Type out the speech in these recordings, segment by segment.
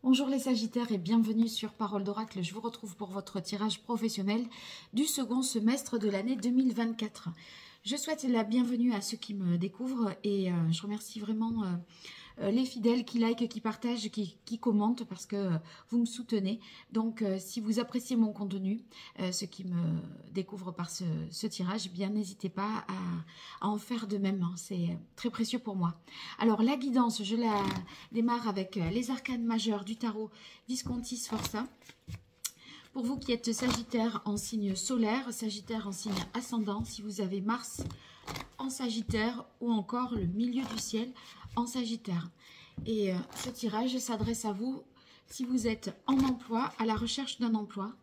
Bonjour les Sagittaires et bienvenue sur Parole d'Oracle. Je vous retrouve pour votre tirage professionnel du second semestre de l'année 2024. Je souhaite la bienvenue à ceux qui me découvrent et je remercie vraiment les fidèles qui likent, qui partagent, qui commentent parce que vous me soutenez. Donc si vous appréciez mon contenu, ceux qui me découvrent par ce tirage, eh bien n'hésitez pas à en faire de même. C'est très précieux pour moi. Alors la guidance, je la démarre avec les arcanes majeures du tarot Visconti Sforza. Pour vous qui êtes Sagittaire en signe solaire, Sagittaire en signe ascendant, si vous avez Mars en Sagittaire ou encore le milieu du ciel en Sagittaire. Et ce tirage s'adresse à vous si vous êtes en emploi, à la recherche d'un emploi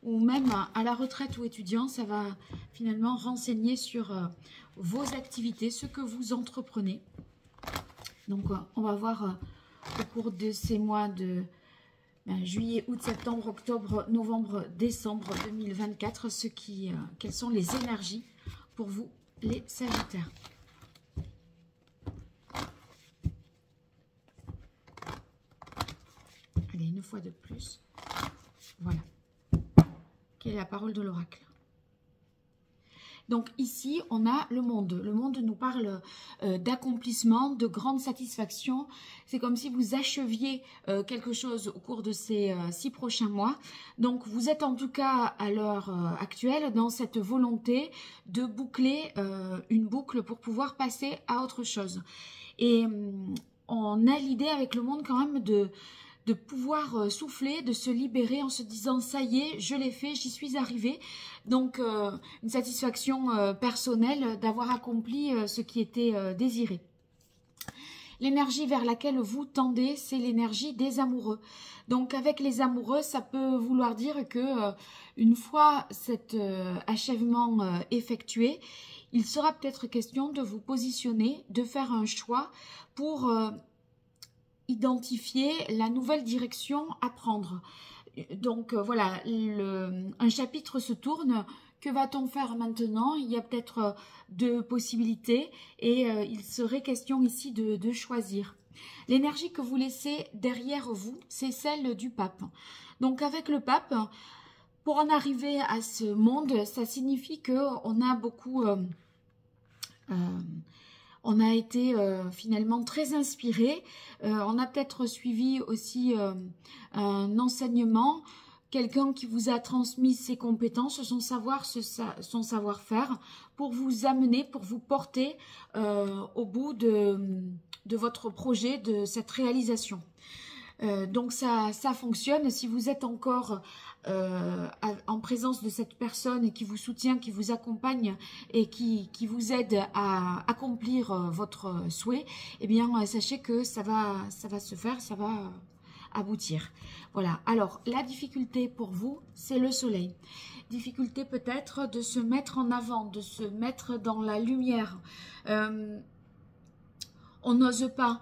ou même à la retraite ou étudiant. Ça va finalement renseigner sur vos activités, ce que vous entreprenez. Donc on va voir au cours de ces mois de juillet, août, septembre, octobre, novembre, décembre 2024, quelles sont les énergies pour vous, les Sagittaires. Allez, une fois de plus. Voilà. Quelle est la parole de l'oracle? Donc ici, on a le monde. Le monde nous parle d'accomplissement, de grande satisfaction. C'est comme si vous acheviez quelque chose au cours de ces 6 prochains mois. Donc vous êtes en tout cas à l'heure actuelle dans cette volonté de boucler une boucle pour pouvoir passer à autre chose. Et on a l'idée avec le monde quand même de pouvoir souffler, de se libérer en se disant ça y est, je l'ai fait, j'y suis arrivée. Donc une satisfaction personnelle d'avoir accompli ce qui était désiré. L'énergie vers laquelle vous tendez, c'est l'énergie des amoureux. Donc avec les amoureux, ça peut vouloir dire que une fois cet achèvement effectué, il sera peut-être question de vous positionner, de faire un choix pour identifier la nouvelle direction à prendre. Donc voilà, un chapitre se tourne. Que va-t-on faire maintenant? Il y a peut-être 2 possibilités et il serait question ici de choisir. L'énergie que vous laissez derrière vous, c'est celle du pape. Donc avec le pape, pour en arriver à ce monde, ça signifie qu'on a beaucoup... on a été finalement très inspiré. On a peut-être suivi aussi un enseignement, quelqu'un qui vous a transmis ses compétences, son savoir, son savoir-faire, pour vous amener, pour vous porter au bout de votre projet, de cette réalisation. Donc ça fonctionne. Si vous êtes encore en présence de cette personne qui vous soutient, qui vous accompagne et qui vous aide à accomplir votre souhait, eh bien sachez que ça va se faire, ça va aboutir. Voilà. Alors la difficulté pour vous, c'est le soleil. Difficulté peut-être de se mettre en avant, de se mettre dans la lumière. On n'ose pas.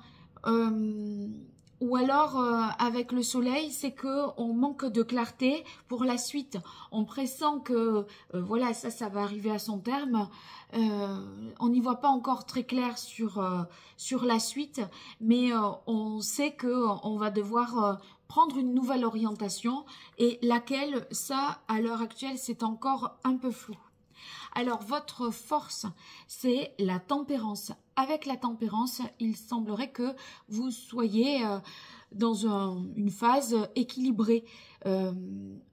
Ou alors, avec le soleil, c'est qu'on manque de clarté pour la suite. On pressent que, voilà, ça va arriver à son terme. On n'y voit pas encore très clair sur la suite, mais on sait qu'on va devoir prendre une nouvelle orientation. Et laquelle, ça, à l'heure actuelle, c'est encore un peu flou. Alors, votre force, c'est la tempérance. Avec la tempérance, il semblerait que vous soyez dans une phase équilibrée.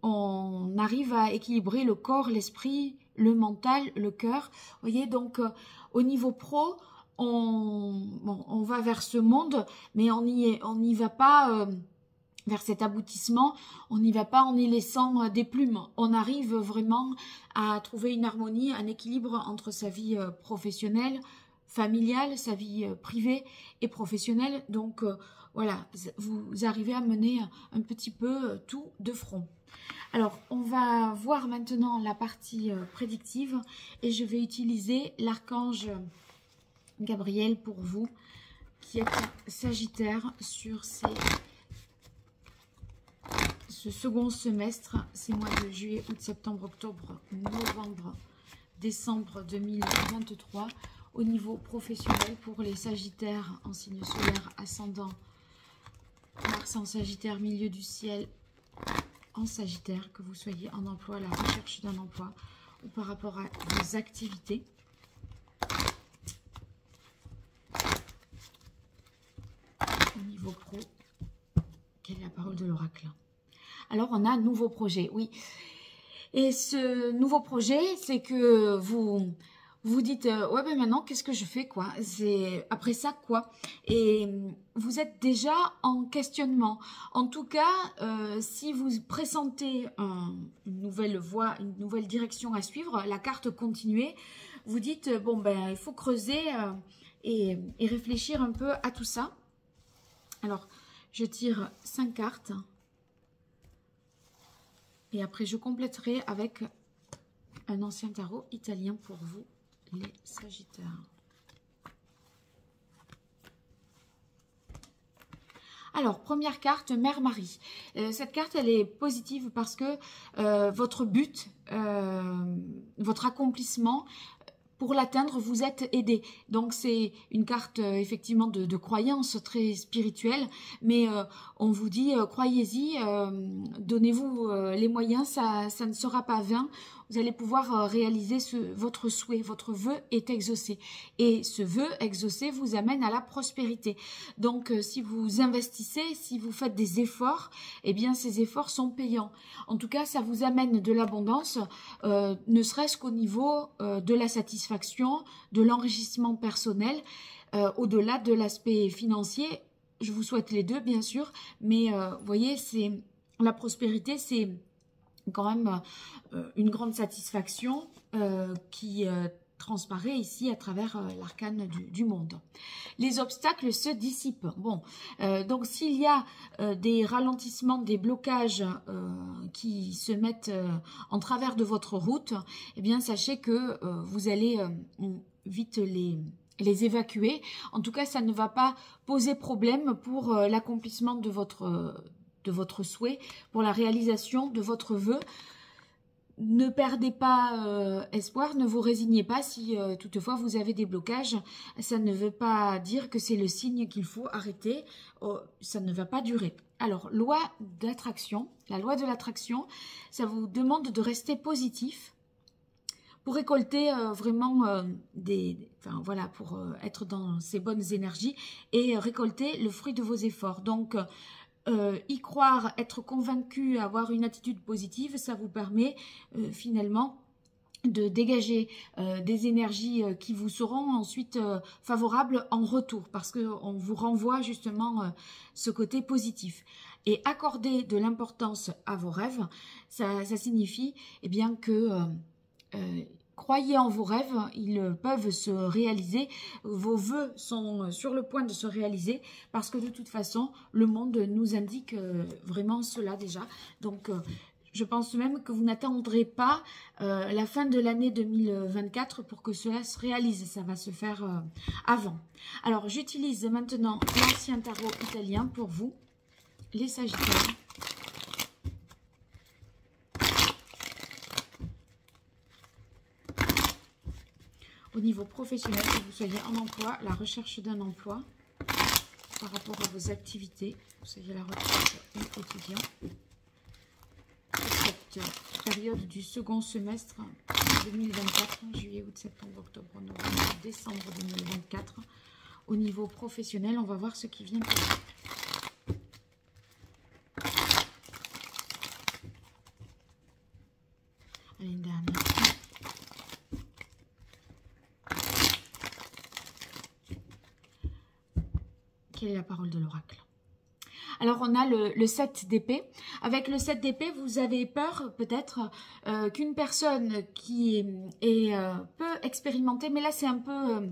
On arrive à équilibrer le corps, l'esprit, le mental, le cœur. Vous voyez, donc au niveau pro, on va vers ce monde, mais on n'y va pas... vers cet aboutissement, on n'y va pas en y laissant des plumes. On arrive vraiment à trouver une harmonie, un équilibre entre sa vie professionnelle, familiale, sa vie privée et professionnelle. Donc voilà, vous arrivez à mener un petit peu tout de front. Alors, on va voir maintenant la partie prédictive et je vais utiliser l'archange Gabriel pour vous qui êtes Sagittaire sur ce second semestre, ces mois de juillet, août, septembre, octobre, novembre, décembre 2023, au niveau professionnel pour les Sagittaires en signe solaire ascendant Mars Mars en Sagittaire, milieu du ciel en Sagittaire, que vous soyez en emploi, à la recherche d'un emploi ou par rapport à vos activités. Au niveau pro, quelle est la parole de l'oracle? Alors, on a un nouveau projet, oui. Et ce nouveau projet, c'est que vous dites, ouais, ben maintenant, qu'est-ce que je fais, quoi? C'est après ça, quoi? Et vous êtes déjà en questionnement. En tout cas, si vous pressentez une nouvelle voie, une nouvelle direction à suivre, la carte continuer, vous dites, bon, ben, il faut creuser et réfléchir un peu à tout ça. Alors, je tire 5 cartes. Et après, je compléterai avec un ancien tarot italien pour vous, les Sagittaires. Alors, première carte, Mère Marie. Cette carte, elle est positive parce que votre but, votre accomplissement, pour l'atteindre, vous êtes aidé. Donc, c'est une carte, effectivement, de croyance très spirituelle. Mais on vous dit, croyez-y, donnez-vous les moyens, ça ne sera pas vain. Vous allez pouvoir réaliser votre souhait, votre vœu est exaucé. Et ce vœu exaucé vous amène à la prospérité. Donc, si vous investissez, si vous faites des efforts, eh bien, ces efforts sont payants. En tout cas, ça vous amène de l'abondance, ne serait-ce qu'au niveau de la satisfaction, de l'enrichissement personnel, au-delà de l'aspect financier. Je vous souhaite les deux, bien sûr, mais vous voyez, la prospérité, c'est quand même une grande satisfaction qui transparaît ici à travers l'arcane du monde. Les obstacles se dissipent. Bon, donc s'il y a des ralentissements, des blocages qui se mettent en travers de votre route, eh bien sachez que vous allez vite les évacuer. En tout cas, ça ne va pas poser problème pour l'accomplissement de votre souhait, pour la réalisation de votre vœu. Ne perdez pas espoir, ne vous résignez pas si toutefois vous avez des blocages. Ça ne veut pas dire que c'est le signe qu'il faut arrêter. Ça ne va pas durer. Alors, loi d'attraction. La loi de l'attraction, ça vous demande de rester positif pour récolter vraiment enfin voilà, pour être dans ces bonnes énergies et récolter le fruit de vos efforts. Donc, y croire, être convaincu, avoir une attitude positive, ça vous permet finalement de dégager des énergies qui vous seront ensuite favorables en retour, parce qu'on vous renvoie justement ce côté positif. Et accorder de l'importance à vos rêves, ça signifie eh bien que croyez en vos rêves, ils peuvent se réaliser, vos vœux sont sur le point de se réaliser parce que de toute façon, le monde nous indique vraiment cela déjà. Donc, je pense même que vous n'attendrez pas la fin de l'année 2024 pour que cela se réalise. Ça va se faire avant. Alors, j'utilise maintenant l'ancien tarot italien pour vous, les Sagittaires. Au niveau professionnel, que vous soyez en emploi, la recherche d'un emploi, par rapport à vos activités, vous soyez à la recherche ou étudiant. Cette période du second semestre 2024, juillet, août, septembre, octobre, novembre, décembre 2024. Au niveau professionnel, on va voir ce qui vient pour vous. Allez, une dernière. Quelle est la parole de l'oracle? Alors, on a le 7 d'épée. Avec le 7 d'épée, vous avez peur peut-être qu'une personne qui est peu expérimentée, mais là, c'est un peu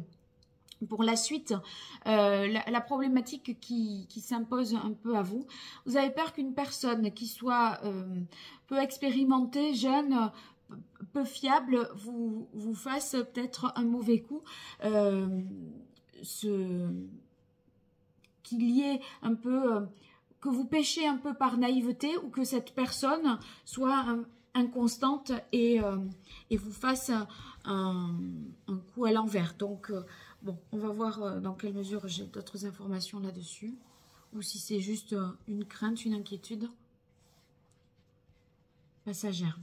pour la suite, la problématique qui s'impose un peu à vous. Vous avez peur qu'une personne qui soit peu expérimentée, jeune, peu fiable, vous fasse peut-être un mauvais coup. Qu'il y ait un peu, que vous péchiez un peu par naïveté ou que cette personne soit inconstante et vous fasse un coup à l'envers. Donc, bon, on va voir dans quelle mesure j'ai d'autres informations là-dessus. ou si c'est juste une crainte, une inquiétude passagère.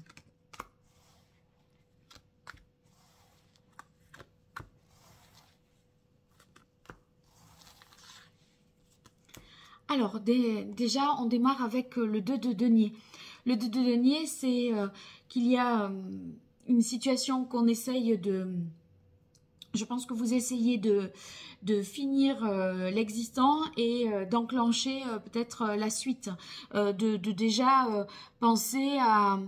Alors, déjà, on démarre avec le 2 de denier. Le 2 de denier, c'est qu'il y a une situation qu'on essaye de... Je pense que vous essayez de finir l'existant et d'enclencher peut-être la suite, de déjà penser à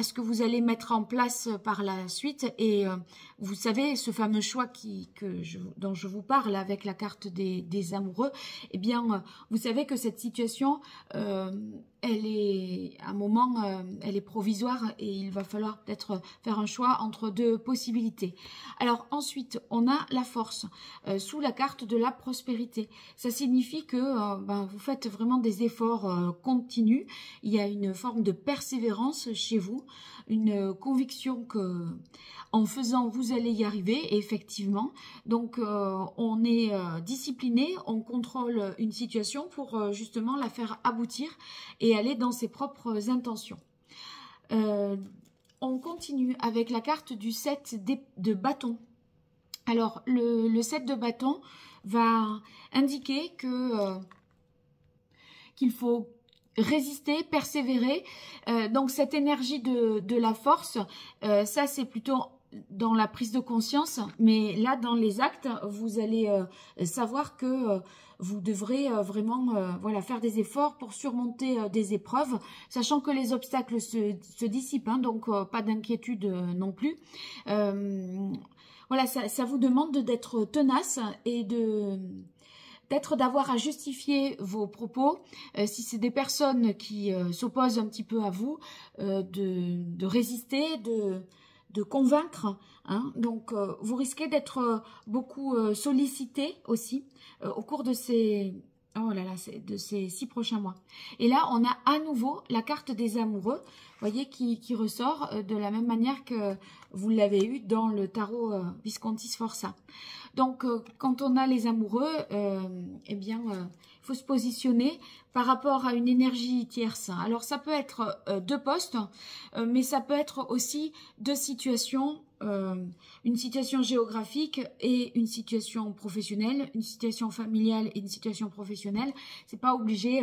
ce que vous allez mettre en place par la suite. Et vous savez, ce fameux choix dont je vous parle avec la carte des amoureux, eh bien, vous savez que cette situation, elle est, à un moment, elle est provisoire et il va falloir peut-être faire un choix entre deux possibilités. Alors ensuite, on a la force sous la carte de la prospérité. Ça signifie que vous faites vraiment des efforts continus. Il y a une forme de persévérance chez vous, une conviction que en faisant, vous allez y arriver, effectivement. Donc, on est discipliné, on contrôle une situation pour justement la faire aboutir et aller dans ses propres intentions. On continue avec la carte du 7 de bâton. Alors, le 7 de bâton va indiquer qu'il faut résister, persévérer. Donc, cette énergie de la force, ça, c'est plutôt dans la prise de conscience. Mais là, dans les actes, vous allez savoir que vous devrez vraiment faire des efforts pour surmonter des épreuves, sachant que les obstacles se dissipent, hein, donc pas d'inquiétude non plus. Voilà, ça vous demande d'être tenace et d'avoir à justifier vos propos. Si c'est des personnes qui s'opposent un petit peu à vous, de résister, de convaincre, hein. Donc vous risquez d'être beaucoup sollicité aussi au cours de ces 6 prochains mois. Et là, on a à nouveau la carte des amoureux, voyez, qui ressort de la même manière que vous l'avez eu dans le tarot Visconti Sforza. Donc, quand on a les amoureux, eh bien, il faut se positionner par rapport à une énergie tierce. Alors, ça peut être deux postes, mais ça peut être aussi deux situations, une situation géographique et une situation professionnelle, une situation familiale et une situation professionnelle. C'est pas obligé...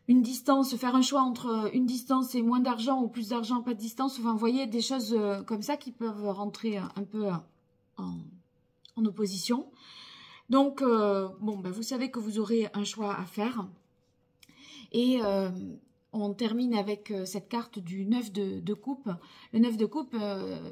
une distance, faire un choix entre une distance et moins d'argent ou plus d'argent, pas de distance. Enfin, vous voyez, des choses comme ça qui peuvent rentrer un peu en opposition. Donc, vous savez que vous aurez un choix à faire. Et on termine avec cette carte du 9 de coupe. Le 9 de coupe,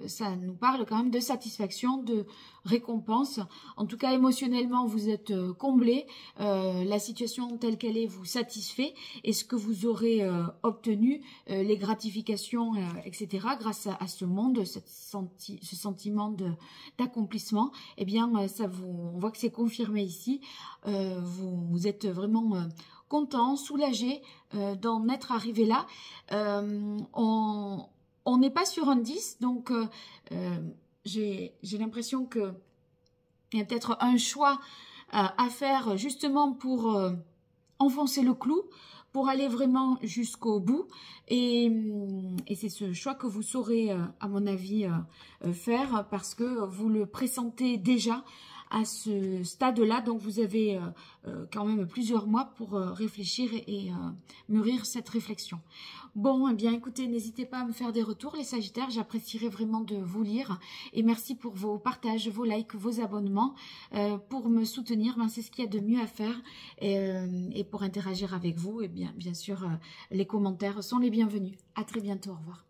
ça nous parle quand même de satisfaction, de récompense. En tout cas, émotionnellement, vous êtes comblé. La situation telle qu'elle est vous satisfait. Et ce que vous aurez obtenu, les gratifications, etc., grâce à ce monde, ce sentiment d'accomplissement, eh bien, on voit que c'est confirmé ici. Vous êtes vraiment... content, soulagé d'en être arrivé là. On n'est pas sur un 10, donc j'ai l'impression qu'il y a peut-être un choix à faire justement pour enfoncer le clou, pour aller vraiment jusqu'au bout. Et c'est ce choix que vous saurez, à mon avis, faire parce que vous le pressentez déjà à ce stade-là. Donc, vous avez quand même plusieurs mois pour réfléchir et mûrir cette réflexion. Bon, eh bien, écoutez, n'hésitez pas à me faire des retours, les Sagittaires. J'apprécierais vraiment de vous lire. Et merci pour vos partages, vos likes, vos abonnements. Pour me soutenir, c'est ce qu'il y a de mieux à faire. Et pour interagir avec vous, et bien sûr, les commentaires sont les bienvenus. À très bientôt, au revoir.